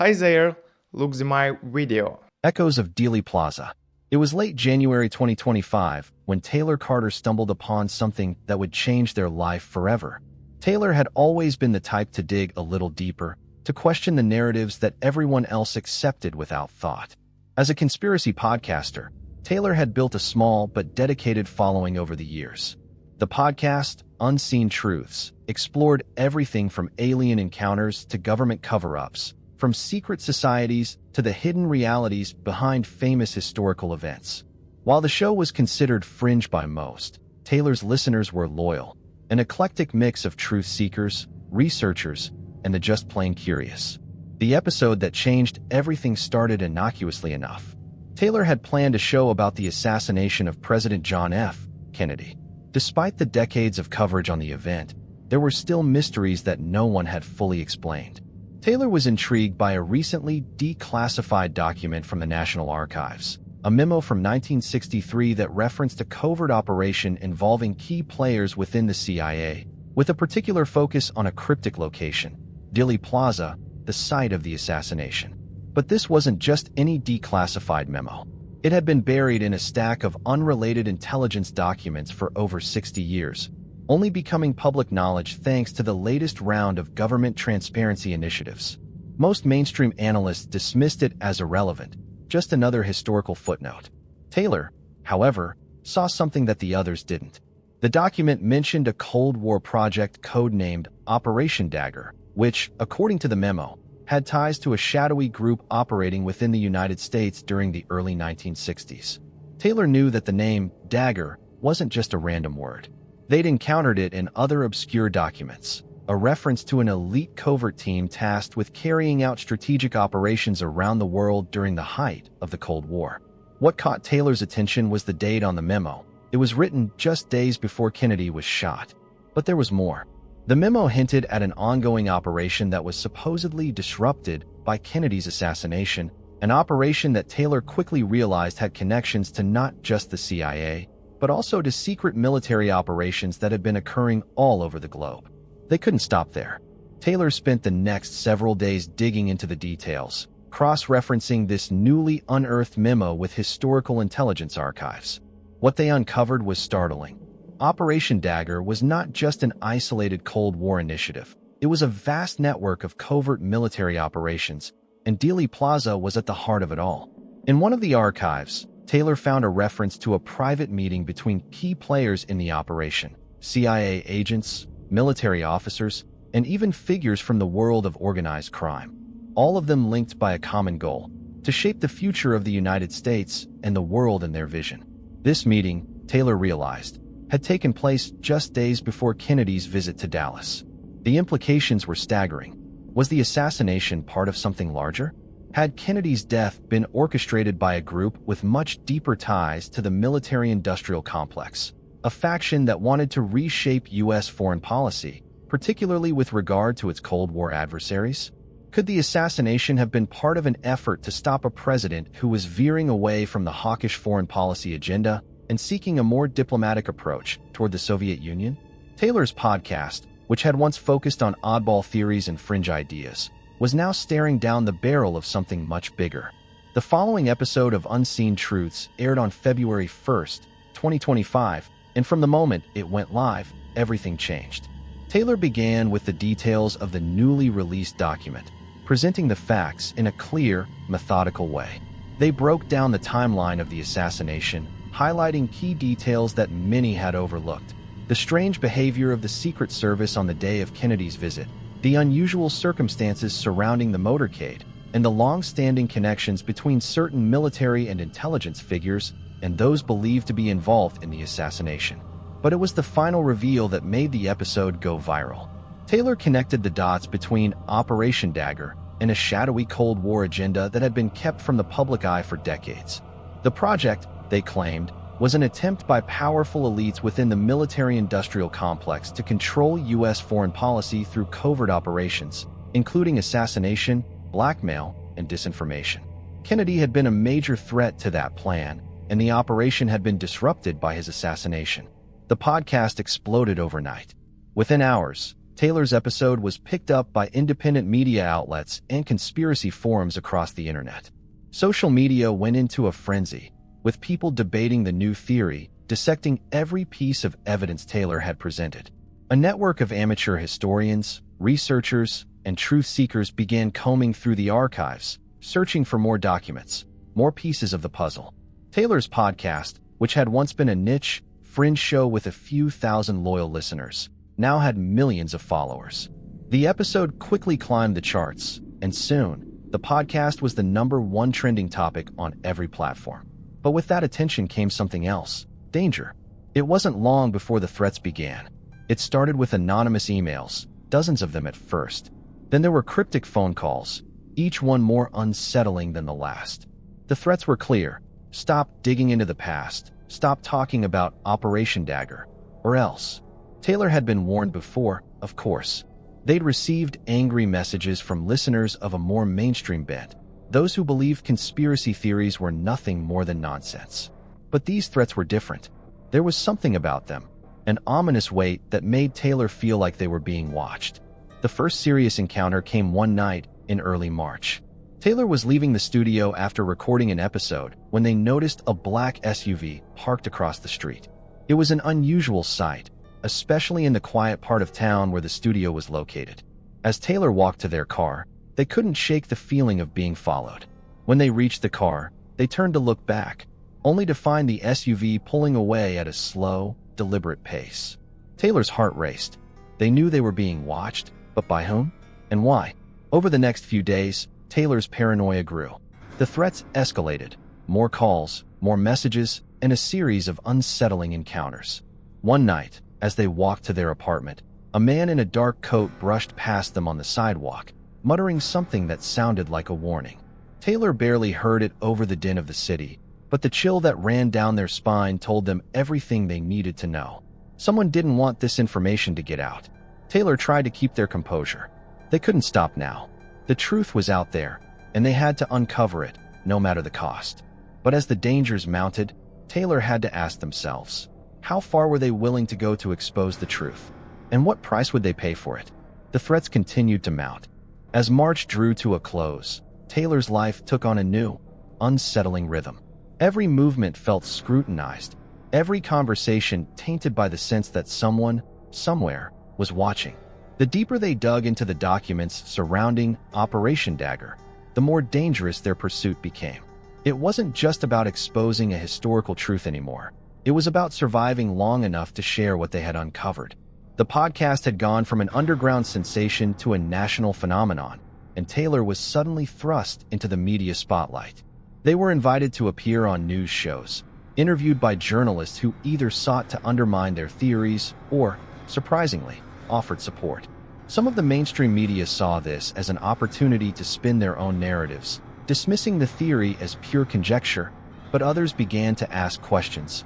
Hi there, look at my video. Echoes of Dealey Plaza. It was late January 2025 when Taylor Carter stumbled upon something that would change their life forever. Taylor had always been the type to dig a little deeper, to question the narratives that everyone else accepted without thought. As a conspiracy podcaster, Taylor had built a small but dedicated following over the years. The podcast, Unseen Truths, explored everything from alien encounters to government cover-ups, from secret societies to the hidden realities behind famous historical events. While the show was considered fringe by most, Taylor's listeners were loyal, an eclectic mix of truth seekers, researchers, and the just plain curious. The episode that changed everything started innocuously enough. Taylor had planned a show about the assassination of President John F. Kennedy. Despite the decades of coverage on the event, there were still mysteries that no one had fully explained. Taylor was intrigued by a recently declassified document from the National Archives, a memo from 1963 that referenced a covert operation involving key players within the CIA, with a particular focus on a cryptic location, Dealey Plaza, the site of the assassination. But this wasn't just any declassified memo. It had been buried in a stack of unrelated intelligence documents for over 60 years, only becoming public knowledge thanks to the latest round of government transparency initiatives. Most mainstream analysts dismissed it as irrelevant, just another historical footnote. Taylor, however, saw something that the others didn't. The document mentioned a Cold War project codenamed Operation Dagger, which, according to the memo, had ties to a shadowy group operating within the United States during the early 1960s. Taylor knew that the name Dagger wasn't just a random word. They'd encountered it in other obscure documents, a reference to an elite covert team tasked with carrying out strategic operations around the world during the height of the Cold War. What caught Taylor's attention was the date on the memo. It was written just days before Kennedy was shot. But there was more. The memo hinted at an ongoing operation that was supposedly disrupted by Kennedy's assassination, an operation that Taylor quickly realized had connections to not just the CIA, but also to secret military operations that had been occurring all over the globe. They couldn't stop there. Taylor spent the next several days digging into the details, cross-referencing this newly unearthed memo with historical intelligence archives. What they uncovered was startling. Operation Dagger was not just an isolated Cold War initiative. It was a vast network of covert military operations, and Dealey Plaza was at the heart of it all. In one of the archives, Taylor found a reference to a private meeting between key players in the operation, CIA agents, military officers, and even figures from the world of organized crime, all of them linked by a common goal: to shape the future of the United States and the world in their vision. This meeting, Taylor realized, had taken place just days before Kennedy's visit to Dallas. The implications were staggering. Was the assassination part of something larger? Had Kennedy's death been orchestrated by a group with much deeper ties to the military-industrial complex, a faction that wanted to reshape U.S. foreign policy, particularly with regard to its Cold War adversaries? Could the assassination have been part of an effort to stop a president who was veering away from the hawkish foreign policy agenda and seeking a more diplomatic approach toward the Soviet Union? Taylor's podcast, which had once focused on oddball theories and fringe ideas, was now staring down the barrel of something much bigger. The following episode of Unseen Truths aired on February 1st, 2025, and from the moment it went live, everything changed. Taylor began with the details of the newly released document, presenting the facts in a clear, methodical way. They broke down the timeline of the assassination, highlighting key details that many had overlooked: the strange behavior of the Secret Service on the day of Kennedy's visit, the unusual circumstances surrounding the motorcade, and the long-standing connections between certain military and intelligence figures and those believed to be involved in the assassination. But it was the final reveal that made the episode go viral. Taylor connected the dots between Operation Dagger and a shadowy Cold War agenda that had been kept from the public eye for decades. The project, they claimed, was an attempt by powerful elites within the military-industrial complex to control U.S. foreign policy through covert operations, including assassination, blackmail, and disinformation. Kennedy had been a major threat to that plan, and the operation had been disrupted by his assassination. The podcast exploded overnight. Within hours, Taylor's episode was picked up by independent media outlets and conspiracy forums across the internet. Social media went into a frenzy, with people debating the new theory, dissecting every piece of evidence Taylor had presented. A network of amateur historians, researchers, and truth seekers began combing through the archives, searching for more documents, more pieces of the puzzle. Taylor's podcast, which had once been a niche, fringe show with a few thousand loyal listeners, now had millions of followers. The episode quickly climbed the charts, and soon, the podcast was the #1 trending topic on every platform. But with that attention came something else: danger. It wasn't long before the threats began. It started with anonymous emails, dozens of them at first. Then there were cryptic phone calls, each one more unsettling than the last. The threats were clear: stop digging into the past, stop talking about Operation Dagger, or else. Taylor had been warned before, of course. They'd received angry messages from listeners of a more mainstream bent, those who believed conspiracy theories were nothing more than nonsense. But these threats were different. There was something about them, an ominous weight that made Taylor feel like they were being watched. The first serious encounter came one night in early March. Taylor was leaving the studio after recording an episode when they noticed a black SUV parked across the street. It was an unusual sight, especially in the quiet part of town where the studio was located. As Taylor walked to their car, they couldn't shake the feeling of being followed. When they reached the car, they turned to look back, only to find the SUV pulling away at a slow, deliberate pace. Taylor's heart raced. They knew they were being watched, but by whom? And why? Over the next few days, Taylor's paranoia grew. The threats escalated. More calls, more messages, and a series of unsettling encounters. One night, as they walked to their apartment, a man in a dark coat brushed past them on the sidewalk, muttering something that sounded like a warning. Taylor barely heard it over the din of the city, but the chill that ran down their spine told them everything they needed to know. Someone didn't want this information to get out. Taylor tried to keep their composure. They couldn't stop now. The truth was out there, and they had to uncover it, no matter the cost. But as the dangers mounted, Taylor had to ask themselves, how far were they willing to go to expose the truth? And what price would they pay for it? The threats continued to mount. As March drew to a close, Taylor's life took on a new, unsettling rhythm. Every movement felt scrutinized, every conversation tainted by the sense that someone, somewhere, was watching. The deeper they dug into the documents surrounding Operation Dagger, the more dangerous their pursuit became. It wasn't just about exposing a historical truth anymore. It was about surviving long enough to share what they had uncovered. The podcast had gone from an underground sensation to a national phenomenon, and Taylor was suddenly thrust into the media spotlight. They were invited to appear on news shows, interviewed by journalists who either sought to undermine their theories or, surprisingly, offered support. Some of the mainstream media saw this as an opportunity to spin their own narratives, dismissing the theory as pure conjecture, but others began to ask questions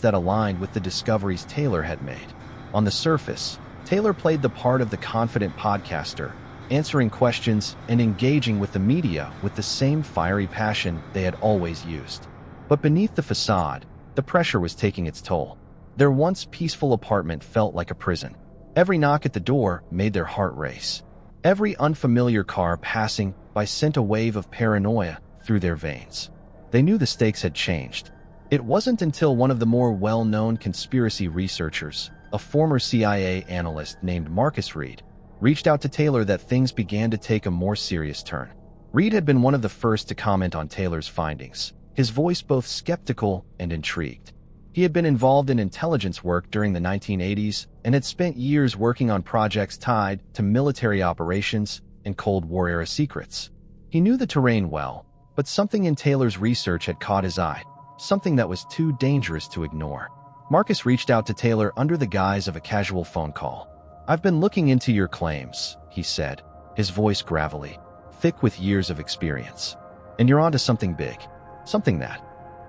that aligned with the discoveries Taylor had made. On the surface, Taylor played the part of the confident podcaster, answering questions and engaging with the media with the same fiery passion they had always used. But beneath the facade, the pressure was taking its toll. Their once peaceful apartment felt like a prison. Every knock at the door made their heart race. Every unfamiliar car passing by sent a wave of paranoia through their veins. They knew the stakes had changed. It wasn't until one of the more well-known conspiracy researchers, a former CIA analyst named Marcus Reed, reached out to Taylor that things began to take a more serious turn. Reed had been one of the first to comment on Taylor's findings, his voice both skeptical and intrigued. He had been involved in intelligence work during the 1980s and had spent years working on projects tied to military operations and Cold War-era secrets. He knew the terrain well, but something in Taylor's research had caught his eye, something that was too dangerous to ignore. Marcus reached out to Taylor under the guise of a casual phone call. "I've been looking into your claims," he said, his voice gravelly, thick with years of experience. "And you're onto something big. Something that,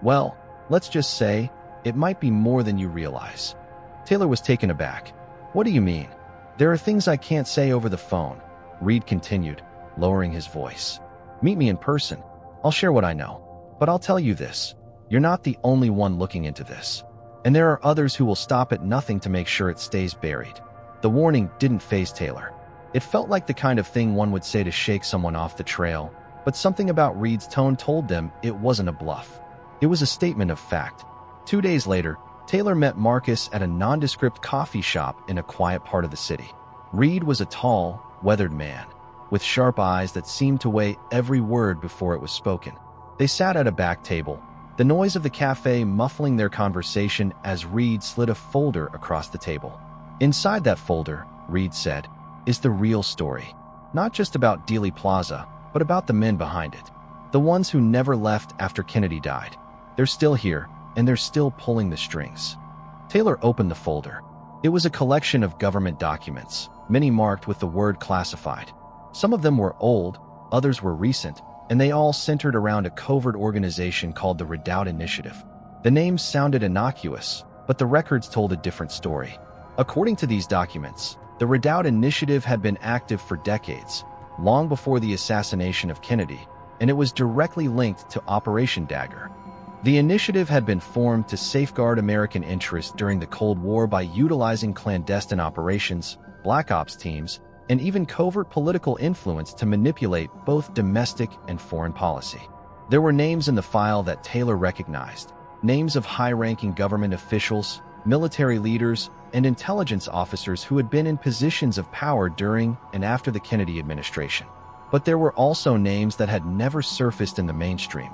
well, let's just say, it might be more than you realize." Taylor was taken aback. "What do you mean?" "There are things I can't say over the phone," Reed continued, lowering his voice. "Meet me in person. I'll share what I know. But I'll tell you this. You're not the only one looking into this. And there are others who will stop at nothing to make sure it stays buried." The warning didn't faze Taylor. It felt like the kind of thing one would say to shake someone off the trail, but something about Reed's tone told them it wasn't a bluff. It was a statement of fact. 2 days later, Taylor met Marcus at a nondescript coffee shop in a quiet part of the city. Reed was a tall, weathered man, with sharp eyes that seemed to weigh every word before it was spoken. They sat at a back table, the noise of the cafe muffling their conversation as Reed slid a folder across the table. Inside that folder, Reed said, is the real story. Not just about Dealey Plaza, but about the men behind it. The ones who never left after Kennedy died. They're still here, and they're still pulling the strings. Taylor opened the folder. It was a collection of government documents, many marked with the word classified. Some of them were old, others were recent, and they all centered around a covert organization called the Redoubt Initiative. The names sounded innocuous, but the records told a different story. According to these documents, the Redoubt Initiative had been active for decades, long before the assassination of Kennedy, and it was directly linked to Operation Dagger. The initiative had been formed to safeguard American interests during the Cold War by utilizing clandestine operations, black ops teams, and even covert political influence to manipulate both domestic and foreign policy. There were names in the file that Taylor recognized, names of high-ranking government officials, military leaders, and intelligence officers who had been in positions of power during and after the Kennedy administration. But there were also names that had never surfaced in the mainstream,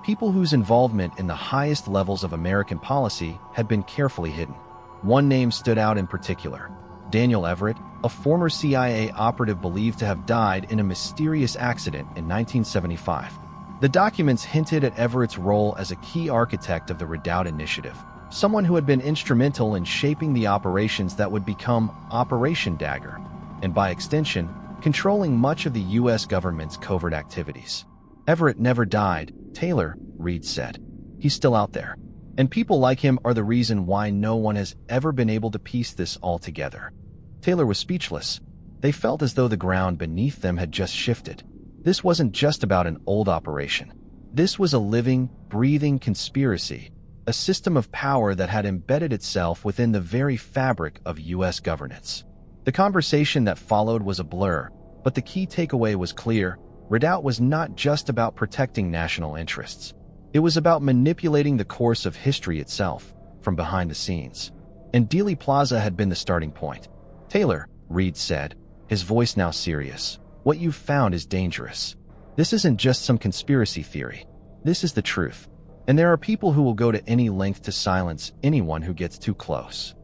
people whose involvement in the highest levels of American policy had been carefully hidden. One name stood out in particular: Daniel Everett, a former CIA operative believed to have died in a mysterious accident in 1975. The documents hinted at Everett's role as a key architect of the Redoubt Initiative, someone who had been instrumental in shaping the operations that would become Operation Dagger, and by extension, controlling much of the U.S. government's covert activities. Everett never died, Taylor, Reed said. He's still out there. And people like him are the reason why no one has ever been able to piece this all together. Taylor was speechless. They felt as though the ground beneath them had just shifted. This wasn't just about an old operation. This was a living, breathing conspiracy, a system of power that had embedded itself within the very fabric of U.S. governance. The conversation that followed was a blur, but the key takeaway was clear. Redoubt was not just about protecting national interests. It was about manipulating the course of history itself, from behind the scenes. And Dealey Plaza had been the starting point. Taylor, Reed said, his voice now serious, what you've found is dangerous. This isn't just some conspiracy theory. This is the truth. And there are people who will go to any length to silence anyone who gets too close.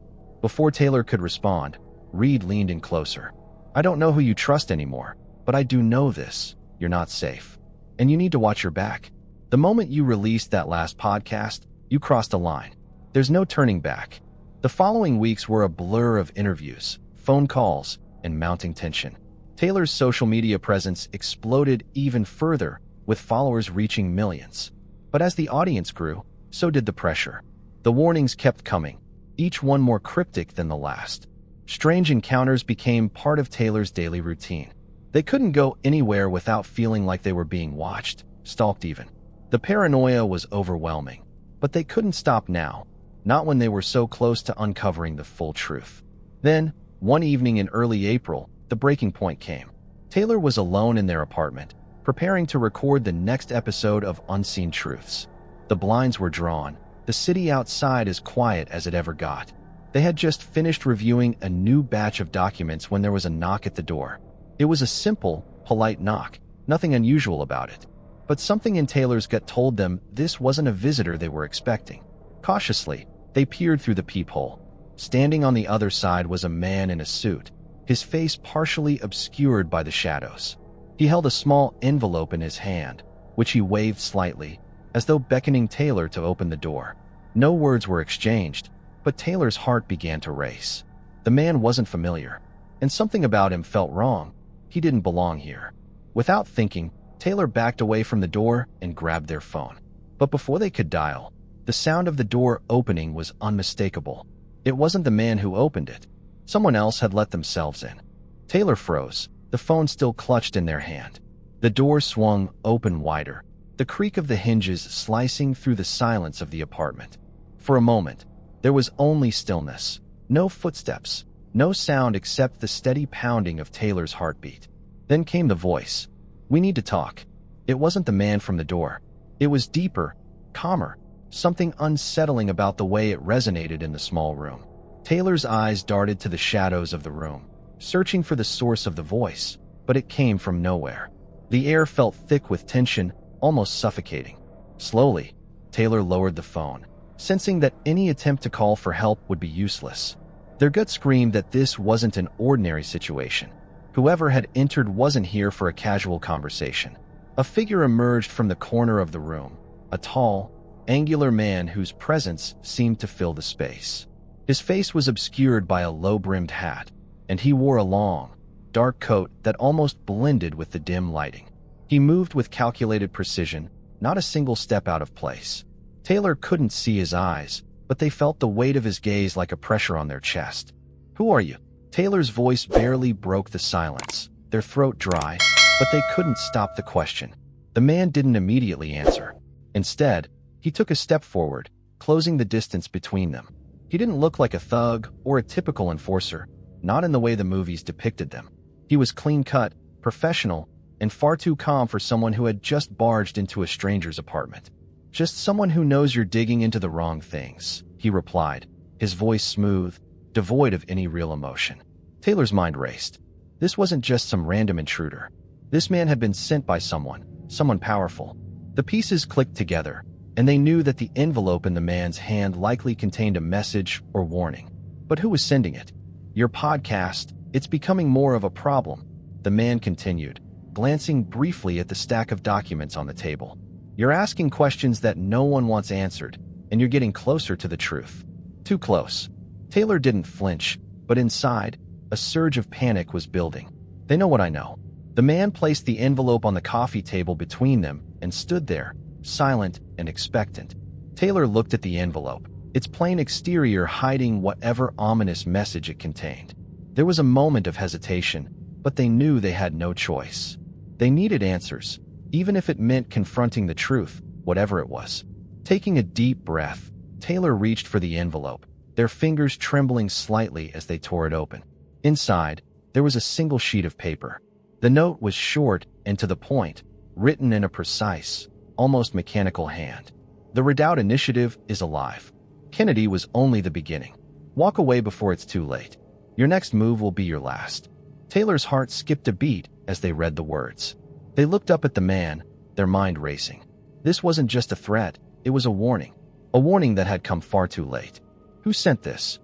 Before Taylor could respond, Reed leaned in closer. I don't know who you trust anymore, but I do know this. You're not safe. And you need to watch your back. The moment you released that last podcast, you crossed a line. There's no turning back. The following weeks were a blur of interviews, phone calls, and mounting tension. Taylor's social media presence exploded even further, with followers reaching millions. But as the audience grew, so did the pressure. The warnings kept coming, each one more cryptic than the last. Strange encounters became part of Taylor's daily routine. They couldn't go anywhere without feeling like they were being watched, stalked even. The paranoia was overwhelming, but they couldn't stop now, not when they were so close to uncovering the full truth. Then, one evening in early April, the breaking point came. Taylor was alone in their apartment, preparing to record the next episode of Unseen Truths. The blinds were drawn, the city outside as quiet as it ever got. They had just finished reviewing a new batch of documents when there was a knock at the door. It was a simple, polite knock, nothing unusual about it. But something in Taylor's gut told them this wasn't a visitor they were expecting. Cautiously, they peered through the peephole. Standing on the other side was a man in a suit, his face partially obscured by the shadows. He held a small envelope in his hand, which he waved slightly, as though beckoning Taylor to open the door. No words were exchanged, but Taylor's heart began to race. The man wasn't familiar, and something about him felt wrong. He didn't belong here. Without thinking, Taylor backed away from the door and grabbed their phone. But before they could dial, the sound of the door opening was unmistakable. It wasn't the man who opened it. Someone else had let themselves in. Taylor froze, the phone still clutched in their hand. The door swung open wider, the creak of the hinges slicing through the silence of the apartment. For a moment, there was only stillness. No footsteps, No sound except the steady pounding of Taylor's heartbeat. Then came the voice. "We need to talk." It wasn't the man from the door. It was deeper, calmer, something unsettling about the way it resonated in the small room. Taylor's eyes darted to the shadows of the room, searching for the source of the voice, but it came from nowhere. The air felt thick with tension, almost suffocating. Slowly, Taylor lowered the phone, sensing that any attempt to call for help would be useless. Their gut screamed that this wasn't an ordinary situation. Whoever had entered wasn't here for a casual conversation. A figure emerged from the corner of the room, a tall, angular man whose presence seemed to fill the space. His face was obscured by a low-brimmed hat, and he wore a long, dark coat that almost blended with the dim lighting. He moved with calculated precision, not a single step out of place. Taylor couldn't see his eyes, but they felt the weight of his gaze like a pressure on their chest. "Who are you?" Taylor's voice barely broke the silence, their throat dry, but they couldn't stop the question. The man didn't immediately answer. Instead, he took a step forward, closing the distance between them. He didn't look like a thug or a typical enforcer, not in the way the movies depicted them. He was clean-cut, professional, and far too calm for someone who had just barged into a stranger's apartment. "Just someone who knows you're digging into the wrong things," he replied, his voice smooth, devoid of any real emotion. Taylor's mind raced. This wasn't just some random intruder. This man had been sent by someone powerful. The pieces clicked together, and they knew that the envelope in the man's hand likely contained a message or warning. But who was sending it? "Your podcast, it's becoming more of a problem," the man continued, glancing briefly at the stack of documents on the table. "You're asking questions that no one wants answered, and you're getting closer to the truth. Too close." Taylor didn't flinch, but inside, a surge of panic was building. "They know what I know." The man placed the envelope on the coffee table between them and stood there, silent and expectant. Taylor looked at the envelope, its plain exterior hiding whatever ominous message it contained. There was a moment of hesitation, but they knew they had no choice. They needed answers, even if it meant confronting the truth, whatever it was. Taking a deep breath, Taylor reached for the envelope, their fingers trembling slightly as they tore it open. Inside, there was a single sheet of paper. The note was short and to the point, written in a precise, almost mechanical hand. "The Redoubt Initiative is alive. Kennedy was only the beginning. Walk away before it's too late. Your next move will be your last." Taylor's heart skipped a beat as they read the words. They looked up at the man, their mind racing. This wasn't just a threat, it was a warning that had come far too late. "Who sent this?"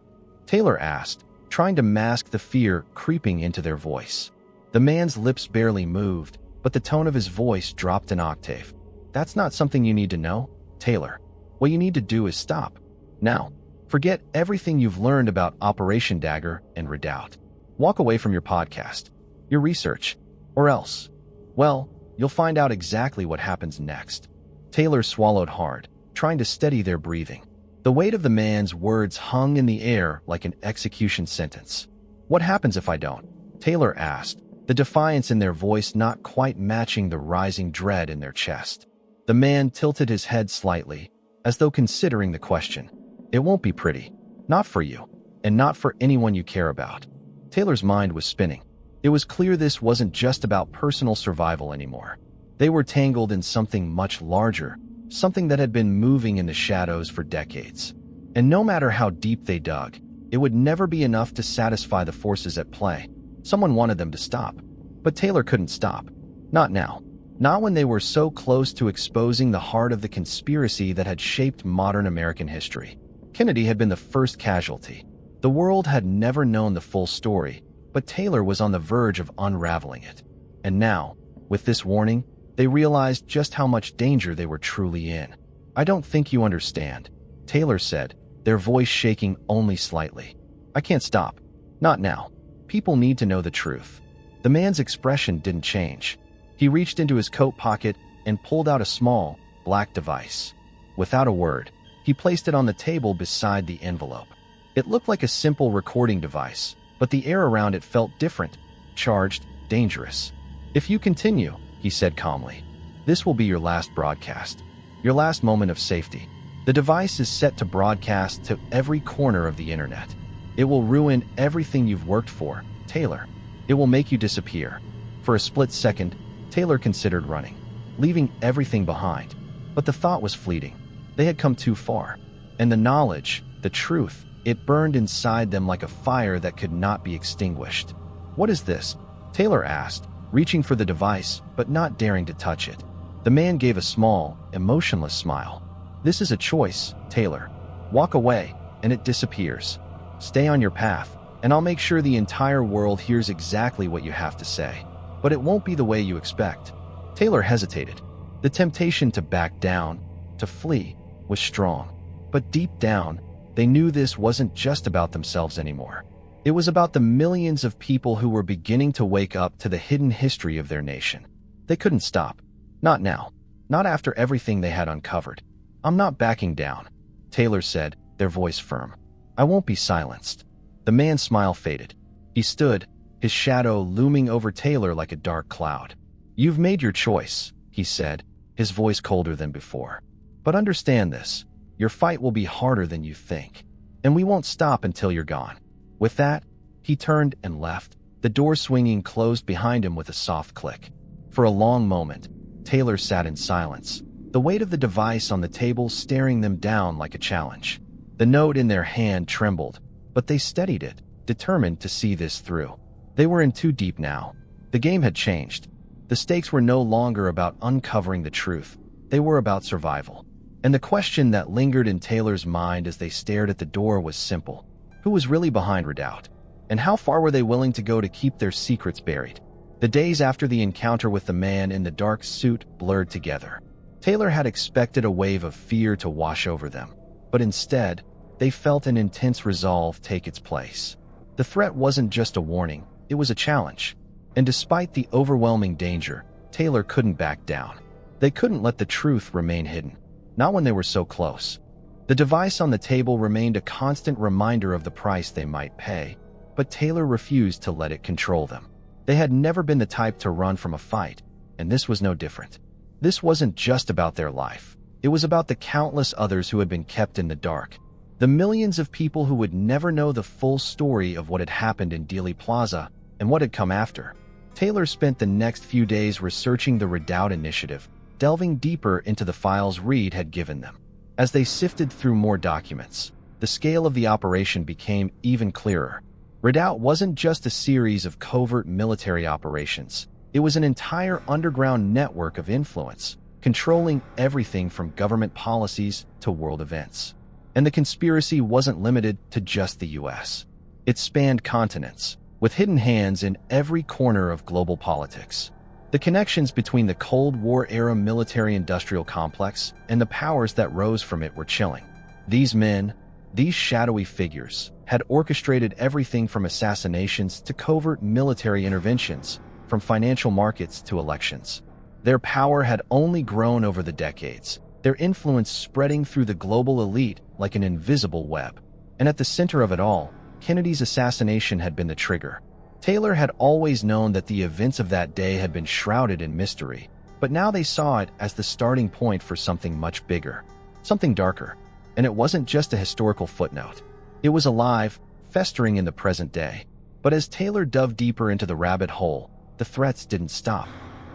Taylor asked, trying to mask the fear creeping into their voice. The man's lips barely moved, but the tone of his voice dropped an octave. "That's not something you need to know, Taylor. What you need to do is stop. Now, forget everything you've learned about Operation Dagger and Redoubt. Walk away from your podcast, your research, or else, well, you'll find out exactly what happens next." Taylor swallowed hard, trying to steady their breathing. The weight of the man's words hung in the air like an execution sentence. "What happens if I don't?" Taylor asked, the defiance in their voice not quite matching the rising dread in their chest. The man tilted his head slightly, as though considering the question. "It won't be pretty. Not for you, and not for anyone you care about." Taylor's mind was spinning. It was clear this wasn't just about personal survival anymore. They were tangled in something much larger, something that had been moving in the shadows for decades. And no matter how deep they dug, it would never be enough to satisfy the forces at play. Someone wanted them to stop. But Taylor couldn't stop. Not now. Not when they were so close to exposing the heart of the conspiracy that had shaped modern American history. Kennedy had been the first casualty. The world had never known the full story, but Taylor was on the verge of unraveling it. And now, with this warning, they realized just how much danger they were truly in. "I don't think you understand," Taylor said, their voice shaking only slightly. "I can't stop. Not now. People need to know the truth." The man's expression didn't change. He reached into his coat pocket and pulled out a small, black device. Without a word, he placed it on the table beside the envelope. It looked like a simple recording device, but the air around it felt different, charged, dangerous. "If you continue," he said calmly, "this will be your last broadcast, your last moment of safety. The device is set to broadcast to every corner of the internet. It will ruin everything you've worked for, Taylor. It will make you disappear. For a split second, Taylor considered running, leaving everything behind. But the thought was fleeting. They had come too far. And the knowledge, the truth, it burned inside them like a fire that could not be extinguished. "What is this?" Taylor asked, reaching for the device, but not daring to touch it. The man gave a small, emotionless smile. "This is a choice, Taylor. Walk away, and it disappears. Stay on your path, and I'll make sure the entire world hears exactly what you have to say. But it won't be the way you expect." Taylor hesitated. The temptation to back down, to flee, was strong. But deep down, they knew this wasn't just about themselves anymore. It was about the millions of people who were beginning to wake up to the hidden history of their nation. They couldn't stop. Not now. Not after everything they had uncovered. "I'm not backing down," Taylor said, their voice firm. "I won't be silenced." The man's smile faded. He stood, his shadow looming over Taylor like a dark cloud. "You've made your choice," he said, his voice colder than before. "But understand this. Your fight will be harder than you think. And we won't stop until you're gone." With that, he turned and left, the door swinging closed behind him with a soft click. For a long moment, Taylor sat in silence, the weight of the device on the table staring them down like a challenge. The note in their hand trembled, but they steadied it, determined to see this through. They were in too deep now. The game had changed. The stakes were no longer about uncovering the truth. They were about survival. And the question that lingered in Taylor's mind as they stared at the door was simple. Who was really behind Redoubt? And how far were they willing to go to keep their secrets buried? The days after the encounter with the man in the dark suit blurred together. Taylor had expected a wave of fear to wash over them, but instead, they felt an intense resolve take its place. The threat wasn't just a warning, it was a challenge. And despite the overwhelming danger, Taylor couldn't back down. They couldn't let the truth remain hidden, not when they were so close. The device on the table remained a constant reminder of the price they might pay, but Taylor refused to let it control them. They had never been the type to run from a fight, and this was no different. This wasn't just about their life. It was about the countless others who had been kept in the dark. The millions of people who would never know the full story of what had happened in Dealey Plaza and what had come after. Taylor spent the next few days researching the Redoubt Initiative, delving deeper into the files Reed had given them. As they sifted through more documents, the scale of the operation became even clearer. Redoubt wasn't just a series of covert military operations. It was an entire underground network of influence, controlling everything from government policies to world events. And the conspiracy wasn't limited to just the US. It spanned continents, with hidden hands in every corner of global politics. The connections between the Cold War-era military-industrial complex and the powers that rose from it were chilling. These men, these shadowy figures, had orchestrated everything from assassinations to covert military interventions, from financial markets to elections. Their power had only grown over the decades, their influence spreading through the global elite like an invisible web. And at the center of it all, Kennedy's assassination had been the trigger. Taylor had always known that the events of that day had been shrouded in mystery, but now they saw it as the starting point for something much bigger, something darker. And it wasn't just a historical footnote. It was alive, festering in the present day. But as Taylor dove deeper into the rabbit hole, the threats didn't stop.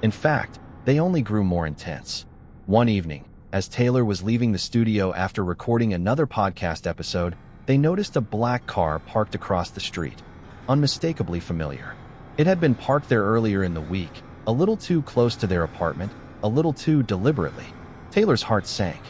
In fact, they only grew more intense. One evening, as Taylor was leaving the studio after recording another podcast episode, they noticed a black car parked across the street. Unmistakably familiar. It had been parked there earlier in the week, a little too close to their apartment, a little too deliberately. Taylor's heart sank.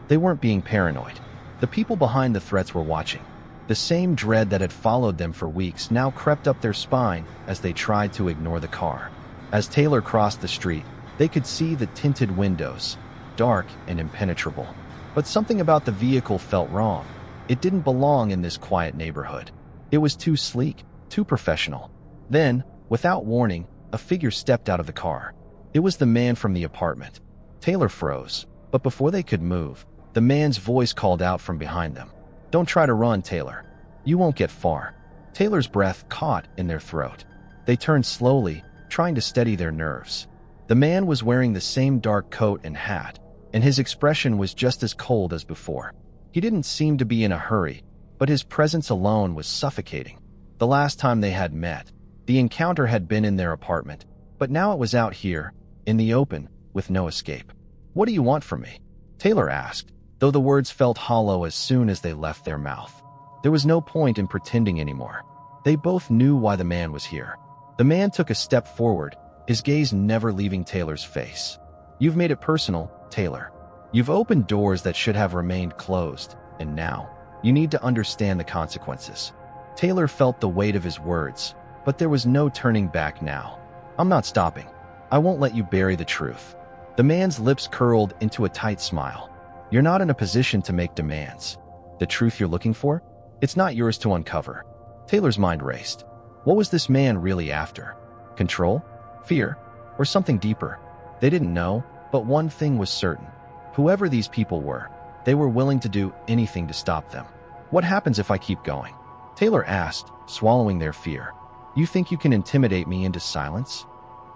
They weren't being paranoid. The people behind the threats were watching. The same dread that had followed them for weeks now crept up their spine as they tried to ignore the car. As Taylor crossed the street, they could see the tinted windows, dark and impenetrable. But something about the vehicle felt wrong. It didn't belong in this quiet neighborhood. It was too sleek, too professional. Then, without warning, a figure stepped out of the car. It was the man from the apartment. Taylor froze, but before they could move, the man's voice called out from behind them. "Don't try to run, Taylor. You won't get far." Taylor's breath caught in their throat. They turned slowly, trying to steady their nerves. The man was wearing the same dark coat and hat, and his expression was just as cold as before. He didn't seem to be in a hurry, but his presence alone was suffocating. The last time they had met, the encounter had been in their apartment, but now it was out here, in the open, with no escape. "What do you want from me?" Taylor asked, though the words felt hollow as soon as they left their mouth. There was no point in pretending anymore. They both knew why the man was here. The man took a step forward, his gaze never leaving Taylor's face. "You've made it personal, Taylor. You've opened doors that should have remained closed, and now, you need to understand the consequences." Taylor felt the weight of his words, but there was no turning back now. "I'm not stopping. I won't let you bury the truth." The man's lips curled into a tight smile. "You're not in a position to make demands. The truth you're looking for? It's not yours to uncover." Taylor's mind raced. What was this man really after? Control? Fear? Or something deeper? They didn't know, but one thing was certain. Whoever these people were, they were willing to do anything to stop them. "What happens if I keep going?" Taylor asked, swallowing their fear. "You think you can intimidate me into silence?"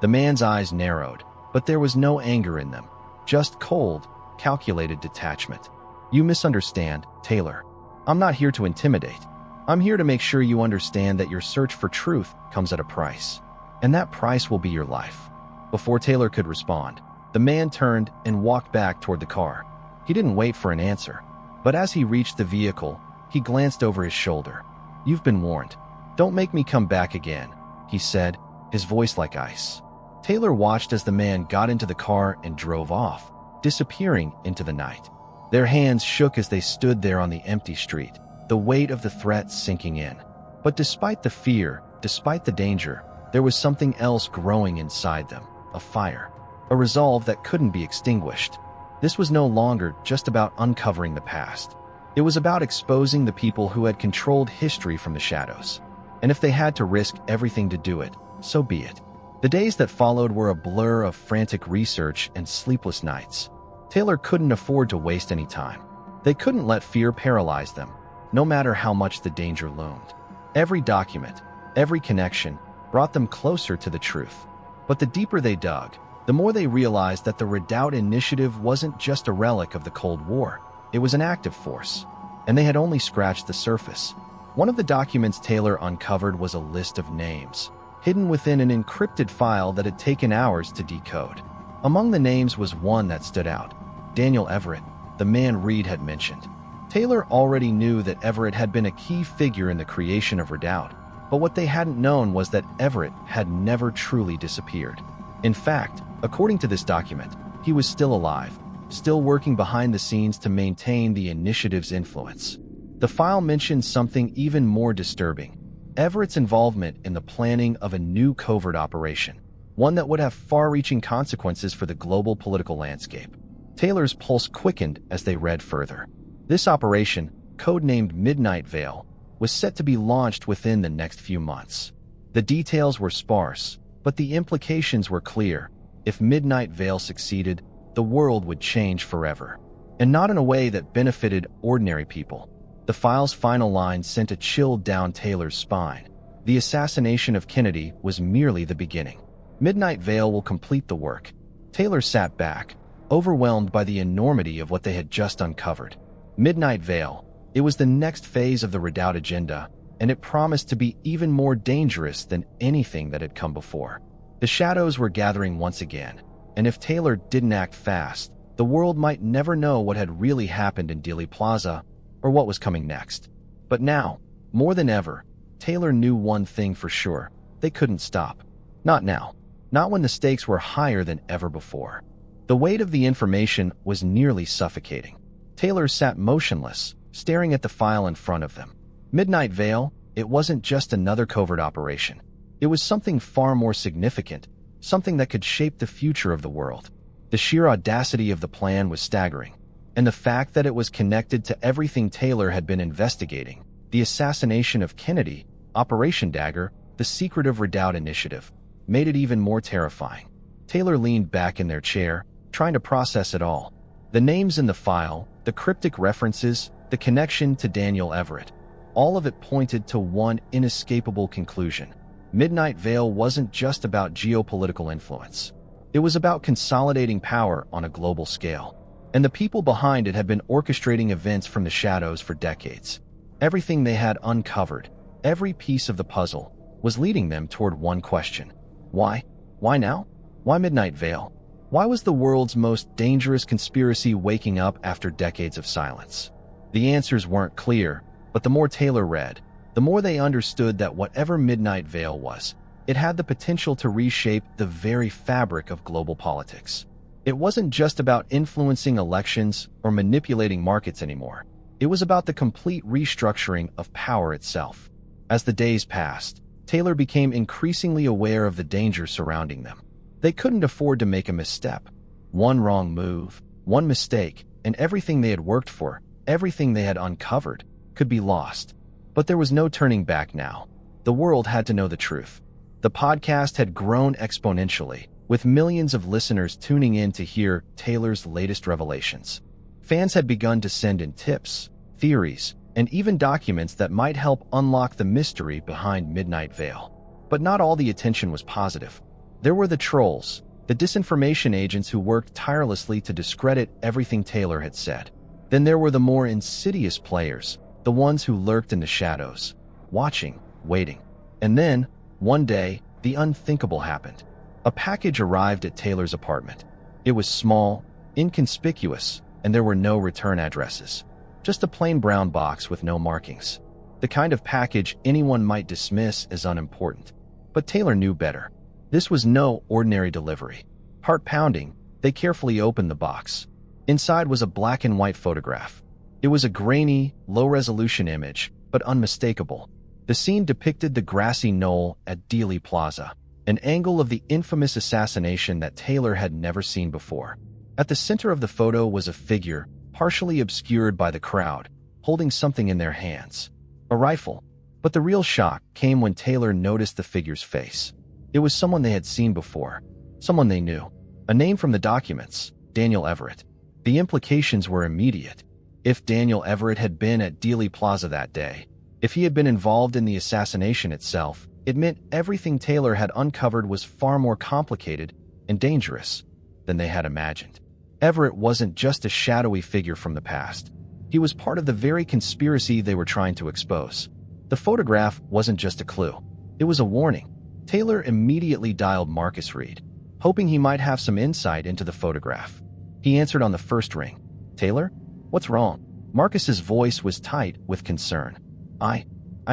The man's eyes narrowed, but there was no anger in them, just cold, calculated detachment. "You misunderstand, Taylor. I'm not here to intimidate. I'm here to make sure you understand that your search for truth comes at a price, and that price will be your life." Before Taylor could respond, the man turned and walked back toward the car. He didn't wait for an answer, but as he reached the vehicle, he glanced over his shoulder. "You've been warned. Don't make me come back again," he said, his voice like ice. Taylor watched as the man got into the car and drove off, disappearing into the night. Their hands shook as they stood there on the empty street, the weight of the threat sinking in. But despite the fear, despite the danger, there was something else growing inside them, a fire, a resolve that couldn't be extinguished. This was no longer just about uncovering the past. It was about exposing the people who had controlled history from the shadows. And if they had to risk everything to do it, so be it. The days that followed were a blur of frantic research and sleepless nights. Taylor couldn't afford to waste any time. They couldn't let fear paralyze them, no matter how much the danger loomed. Every document, every connection, brought them closer to the truth. But the deeper they dug, the more they realized that the Redoubt Initiative wasn't just a relic of the Cold War. It was an active force, and they had only scratched the surface. One of the documents Taylor uncovered was a list of names, hidden within an encrypted file that had taken hours to decode. Among the names was one that stood out: Daniel Everett, the man Reed had mentioned. Taylor already knew that Everett had been a key figure in the creation of Redoubt, but what they hadn't known was that Everett had never truly disappeared. In fact, according to this document, he was still alive, still working behind the scenes to maintain the initiative's influence. The file mentioned something even more disturbing: Everett's involvement in the planning of a new covert operation, one that would have far-reaching consequences for the global political landscape. Taylor's pulse quickened as they read further. This operation, codenamed Midnight Veil, was set to be launched within the next few months. The details were sparse, but the implications were clear. If Midnight Veil succeeded, the world would change forever, and not in a way that benefited ordinary people. The file's final line sent a chill down Taylor's spine. The assassination of Kennedy was merely the beginning. Midnight Veil will complete the work. Taylor sat back, overwhelmed by the enormity of what they had just uncovered. Midnight Veil, it was the next phase of the Redoubt agenda, and it promised to be even more dangerous than anything that had come before. The shadows were gathering once again, and if Taylor didn't act fast, the world might never know what had really happened in Dealey Plaza or what was coming next. But now, more than ever, Taylor knew one thing for sure: they couldn't stop. Not now. Not when the stakes were higher than ever before. The weight of the information was nearly suffocating. Taylor sat motionless, staring at the file in front of them. Midnight Veil, it wasn't just another covert operation. It was something far more significant, something that could shape the future of the world. The sheer audacity of the plan was staggering, and the fact that it was connected to everything Taylor had been investigating: the assassination of Kennedy, Operation Dagger, the secretive Redoubt Initiative, made it even more terrifying. Taylor leaned back in their chair, trying to process it all. The names in the file, the cryptic references, the connection to Daniel Everett, all of it pointed to one inescapable conclusion. Midnight Veil wasn't just about geopolitical influence. It was about consolidating power on a global scale. And the people behind it had been orchestrating events from the shadows for decades. Everything they had uncovered, every piece of the puzzle, was leading them toward one question. Why? Why now? Why Midnight Vale? Why was the world's most dangerous conspiracy waking up after decades of silence? The answers weren't clear, but the more Taylor read, the more they understood that whatever Midnight Vale was, it had the potential to reshape the very fabric of global politics. It wasn't just about influencing elections or manipulating markets anymore. It was about the complete restructuring of power itself. As the days passed, Taylor became increasingly aware of the danger surrounding them. They couldn't afford to make a misstep. One wrong move, one mistake, and everything they had worked for, everything they had uncovered, could be lost. But there was no turning back now. The world had to know the truth. The podcast had grown exponentially, with millions of listeners tuning in to hear Taylor's latest revelations. Fans had begun to send in tips, theories, and even documents that might help unlock the mystery behind Midnight Vale. But not all the attention was positive. There were the trolls, the disinformation agents who worked tirelessly to discredit everything Taylor had said. Then there were the more insidious players, the ones who lurked in the shadows, watching, waiting. And then, one day, the unthinkable happened. A package arrived at Taylor's apartment. It was small, inconspicuous, and there were no return addresses. Just a plain brown box with no markings. The kind of package anyone might dismiss as unimportant. But Taylor knew better. This was no ordinary delivery. Heart-pounding, they carefully opened the box. Inside was a black and white photograph. It was a grainy, low-resolution image, but unmistakable. The scene depicted the grassy knoll at Dealey Plaza, an angle of the infamous assassination that Taylor had never seen before. At the center of the photo was a figure, partially obscured by the crowd, holding something in their hands. A rifle. But the real shock came when Taylor noticed the figure's face. It was someone they had seen before, someone they knew. A name from the documents, Daniel Everett. The implications were immediate. If Daniel Everett had been at Dealey Plaza that day, if he had been involved in the assassination itself, it meant everything Taylor had uncovered was far more complicated and dangerous than they had imagined. Everett wasn't just a shadowy figure from the past. He was part of the very conspiracy they were trying to expose. The photograph wasn't just a clue. It was a warning. Taylor immediately dialed Marcus Reed, hoping he might have some insight into the photograph. He answered on the first ring. "Taylor? What's wrong?" Marcus's voice was tight with concern. I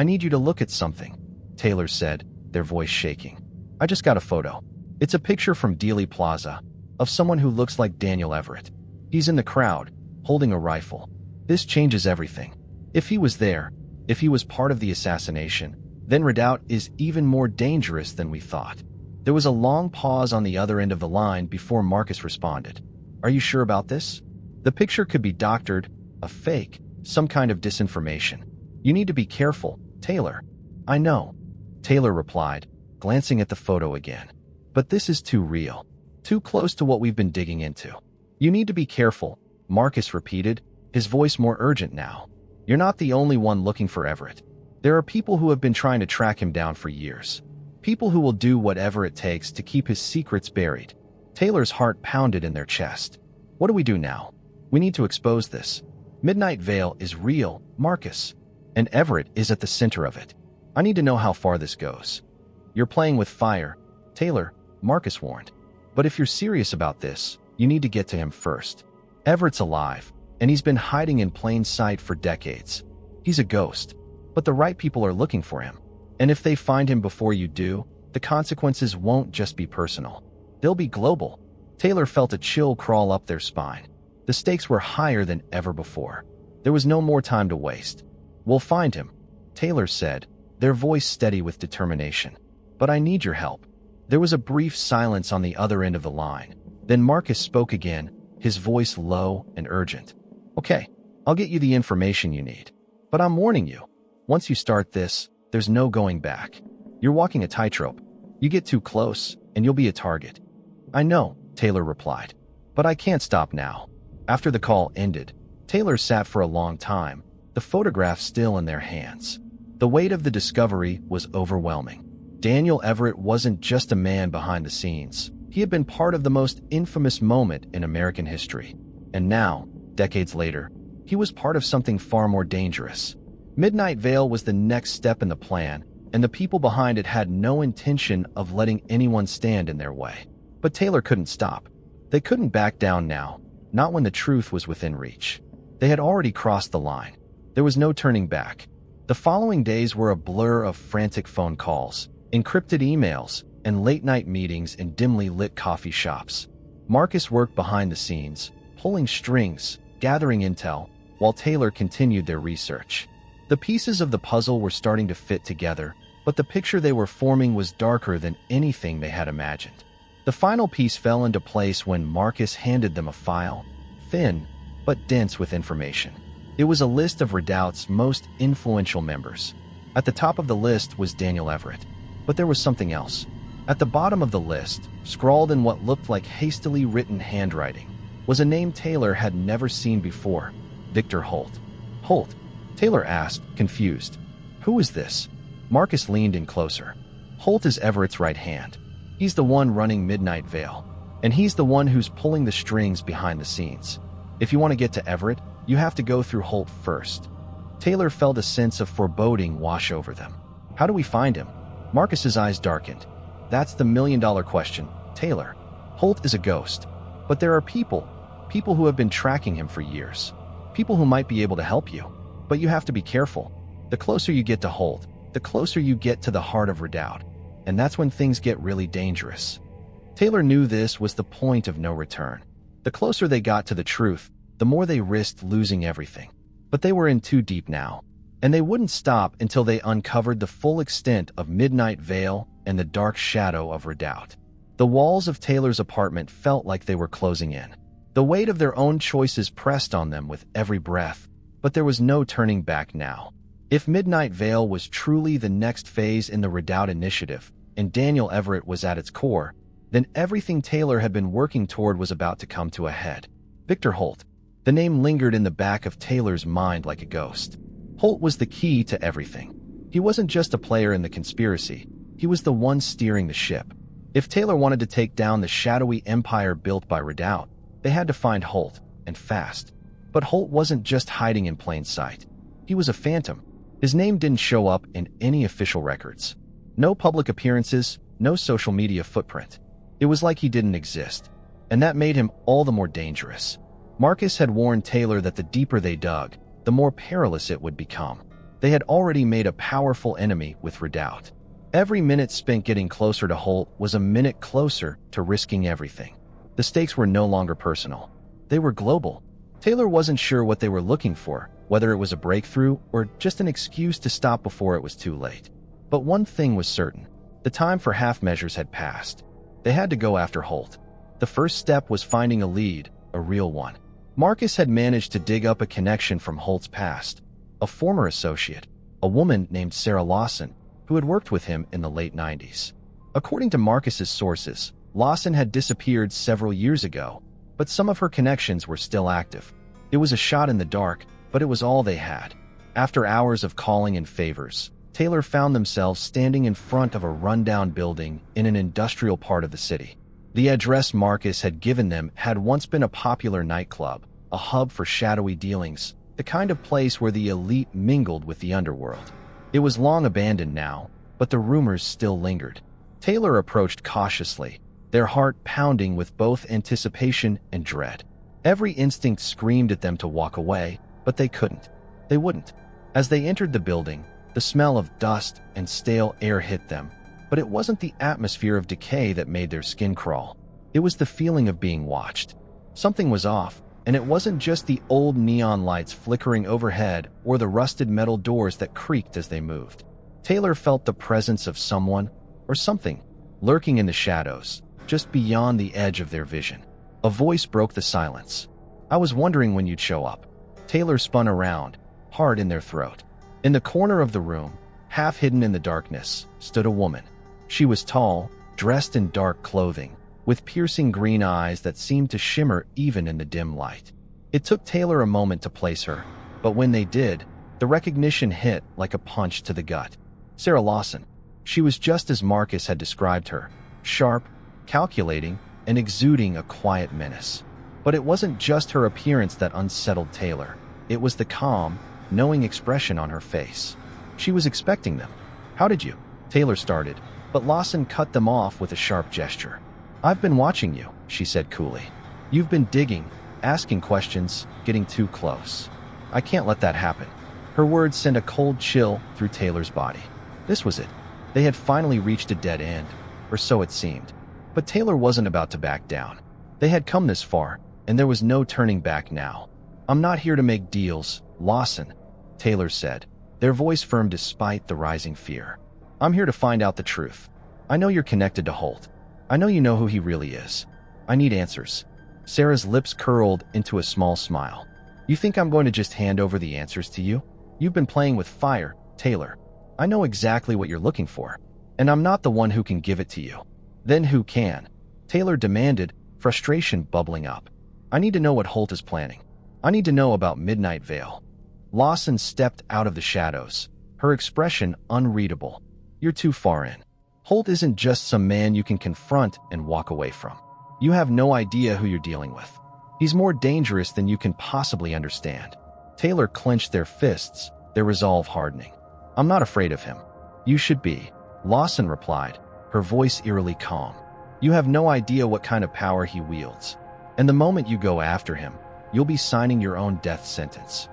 need you to look at something," Taylor said, their voice shaking. "I just got a photo. It's a picture from Dealey Plaza of someone who looks like Daniel Everett. He's in the crowd, holding a rifle. This changes everything. If he was there, if he was part of the assassination, then Redoubt is even more dangerous than we thought." There was a long pause on the other end of the line before Marcus responded. "Are you sure about this? The picture could be doctored, a fake, some kind of disinformation. You need to be careful, Taylor." "I know," Taylor replied, glancing at the photo again. "But this is too real. Too close to what we've been digging into." "You need to be careful," Marcus repeated, his voice more urgent now. "You're not the only one looking for Everett. There are people who have been trying to track him down for years. People who will do whatever it takes to keep his secrets buried." Taylor's heart pounded in their chest. "What do we do now? We need to expose this. Midnight Vale is real, Marcus, and Everett is at the center of it. I need to know how far this goes." "You're playing with fire, Taylor," Marcus warned. "But if you're serious about this, you need to get to him first. Everett's alive, and he's been hiding in plain sight for decades. He's a ghost, but the right people are looking for him. And if they find him before you do, the consequences won't just be personal. They'll be global." Taylor felt a chill crawl up their spine. The stakes were higher than ever before. There was no more time to waste. "We'll find him," Taylor said, their voice steady with determination. "But I need your help." There was a brief silence on the other end of the line. Then Marcus spoke again, his voice low and urgent. "Okay, I'll get you the information you need. But I'm warning you, once you start this, there's no going back. You're walking a tightrope. You get too close, and you'll be a target." "I know," Taylor replied. "But I can't stop now." After the call ended, Taylor sat for a long time, the photograph still in their hands. The weight of the discovery was overwhelming. Daniel Everett wasn't just a man behind the scenes. He had been part of the most infamous moment in American history. And now, decades later, he was part of something far more dangerous. Midnight Veil was the next step in the plan, and the people behind it had no intention of letting anyone stand in their way. But Taylor couldn't stop. They couldn't back down now, not when the truth was within reach. They had already crossed the line. There was no turning back. The following days were a blur of frantic phone calls, encrypted emails, and late-night meetings in dimly lit coffee shops. Marcus worked behind the scenes, pulling strings, gathering intel, while Taylor continued their research. The pieces of the puzzle were starting to fit together, but the picture they were forming was darker than anything they had imagined. The final piece fell into place when Marcus handed them a file, thin but dense with information. It was a list of Redoubt's most influential members. At the top of the list was Daniel Everett, but there was something else. At the bottom of the list, scrawled in what looked like hastily written handwriting, was a name Taylor had never seen before: Victor Holt. Holt? Taylor asked, confused. Who is this? Marcus leaned in closer. Holt is Everett's right hand. He's the one running Midnight Veil, and he's the one who's pulling the strings behind the scenes. If you want to get to Everett, you have to go through Holt first. Taylor felt a sense of foreboding wash over them. How do we find him? Marcus's eyes darkened. That's the million-dollar question, Taylor. Holt is a ghost, but there are people who have been tracking him for years. People who might be able to help you. But you have to be careful. The closer you get to Holt, the closer you get to the heart of Redoubt. And that's when things get really dangerous. Taylor knew this was the point of no return. The closer they got to the truth, the more they risked losing everything. But they were in too deep now, and they wouldn't stop until they uncovered the full extent of Midnight Veil and the dark shadow of Redoubt. The walls of Taylor's apartment felt like they were closing in. The weight of their own choices pressed on them with every breath, but there was no turning back now. If Midnight Veil was truly the next phase in the Redoubt Initiative, and Daniel Everett was at its core, then everything Taylor had been working toward was about to come to a head. Victor Holt. The name lingered in the back of Taylor's mind like a ghost. Holt was the key to everything. He wasn't just a player in the conspiracy. He was the one steering the ship. If Taylor wanted to take down the shadowy empire built by Redoubt, they had to find Holt, and fast. But Holt wasn't just hiding in plain sight. He was a phantom. His name didn't show up in any official records. No public appearances, no social media footprint. It was like he didn't exist, and that made him all the more dangerous. Marcus had warned Taylor that the deeper they dug, the more perilous it would become. They had already made a powerful enemy with Redoubt. Every minute spent getting closer to Holt was a minute closer to risking everything. The stakes were no longer personal. They were global. Taylor wasn't sure what they were looking for, whether it was a breakthrough or just an excuse to stop before it was too late. But one thing was certain. The time for half measures had passed. They had to go after Holt. The first step was finding a lead, a real one. Marcus had managed to dig up a connection from Holt's past. A former associate, a woman named Sarah Lawson, who had worked with him in the late 90s. According to Marcus's sources, Lawson had disappeared several years ago, but some of her connections were still active. It was a shot in the dark, but it was all they had. After hours of calling in favors, Taylor found themselves standing in front of a rundown building in an industrial part of the city. The address Marcus had given them had once been a popular nightclub, a hub for shadowy dealings, the kind of place where the elite mingled with the underworld. It was long abandoned now, but the rumors still lingered. Taylor approached cautiously, their heart pounding with both anticipation and dread. Every instinct screamed at them to walk away, but they couldn't. They wouldn't. As they entered the building, the smell of dust and stale air hit them, but it wasn't the atmosphere of decay that made their skin crawl. It was the feeling of being watched. Something was off, and it wasn't just the old neon lights flickering overhead or the rusted metal doors that creaked as they moved. Taylor felt the presence of someone, or something, lurking in the shadows, just beyond the edge of their vision. A voice broke the silence. "I was wondering when you'd show up." Taylor spun around, heart in their throat. In the corner of the room, half hidden in the darkness, stood a woman. She was tall, dressed in dark clothing, with piercing green eyes that seemed to shimmer even in the dim light. It took Taylor a moment to place her, but when they did, the recognition hit like a punch to the gut. Sarah Lawson. She was just as Marcus had described her, sharp, calculating, and exuding a quiet menace. But it wasn't just her appearance that unsettled Taylor. It was the calm, knowing expression on her face. She was expecting them. "How did you?" Taylor started, but Lawson cut them off with a sharp gesture. "I've been watching you," she said coolly. "You've been digging, asking questions, getting too close. I can't let that happen." Her words sent a cold chill through Taylor's body. This was it. They had finally reached a dead end, or so it seemed. But Taylor wasn't about to back down. They had come this far, and there was no turning back now. "I'm not here to make deals, Lawson," Taylor said, their voice firm despite the rising fear. "I'm here to find out the truth. I know you're connected to Holt. I know you know who he really is. I need answers." Sarah's lips curled into a small smile. "You think I'm going to just hand over the answers to you? You've been playing with fire, Taylor. I know exactly what you're looking for, and I'm not the one who can give it to you." "Then who can?" Taylor demanded, frustration bubbling up. "I need to know what Holt is planning. I need to know about Midnight Vale." Lawson stepped out of the shadows, her expression unreadable. "You're too far in. Holt isn't just some man you can confront and walk away from. You have no idea who you're dealing with. He's more dangerous than you can possibly understand." Taylor clenched their fists, their resolve hardening. "I'm not afraid of him." "You should be," Lawson replied, her voice eerily calm. "You have no idea what kind of power he wields. And the moment you go after him, you'll be signing your own death sentence."